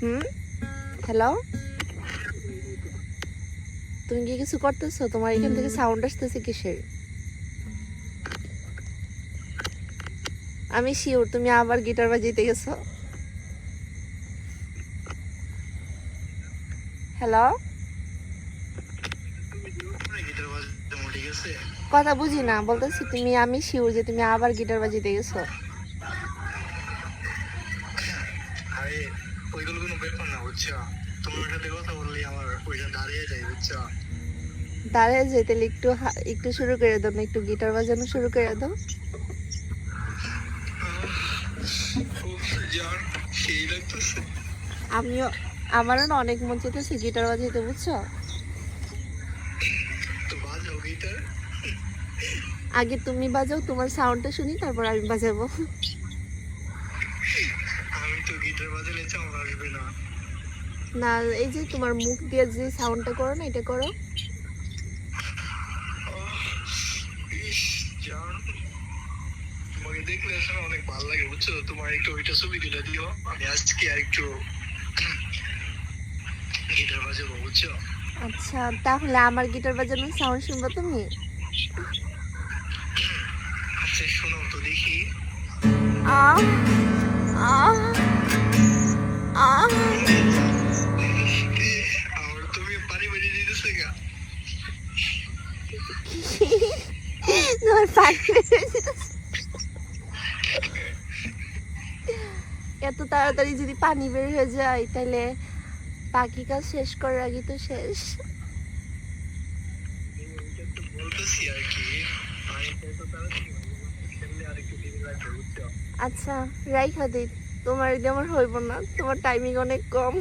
হুম, hello, তুমি কি কিছু করতেছো? তোমার এখান থেকে সাউন্ড আসতেছে কিসের? আমি শিওর তুমি আবার গিটার বাজাইতে গেছো। হ্যালো, কথা বুঝি না, বলতেছি তুমি, আমি শিওর যে তুমি আবার গিটার বাজাইতে গেছো। আরে ওইগুলো কোনো ব্যাপার না, বুঝছো? তোমার সাথে কথা বললেই আমার ওইটা দাঁড়িয়ে যায়, বুঝছো? দাঁড়িয়ে যেতে তাহলে একটু একটু শুরু করে দাও না, একটু গিটার বাজানো শুরু করে দাও। উফ, জান, সেই লাগতেছে। আমিও, আমারও না অনেক মন চাইতেছে গিটার বাজাইতে, বুঝছো? তো বাজাও গিটার। আগে তুমি বাজাও, তোমার সাউন্ডটা শুনি, তারপর আমি বাজাবো। আমি তো গিটার বাজালে চামড়া আসবে না। না, এই যে তোমার মুখ দিয়ে যে সাউন্ডটা করো না, এটা করো। ইস, জান, তোমাকে দেখলে আসলে অনেক ভালো লাগে, বুঝছো? তোমার একটু ওইটা ছবি তুলে দিও, আমি আজকে আর একটু গিটার বাজাবো, বুঝছো? আচ্ছা, তাহলে আমার গিটার বাজানোর সাউন্ড শুনবো তুমি? আচ্ছা শোনো তো দেখি। আহ আহ আহ আমার তুমি পানি বাজিয়ে দিতেছে গা। তোমার পানি বের হয়ে যেতেছে। এত তাড়াতাড়ি যদি পানি বের হয়ে যায় তাহলে বাকি কাজ শেষ করার আগে তো শেষ। ওইটা তো বলতেছি আর কি, পানিটা তো তাড়াতাড়ি খেললে আর একটু দেরি লাগবে, বুঝছো? আচ্ছা, রাইখা দিই, তোমার যেমন হইব না, তোমার টাইমিং অনেক কম।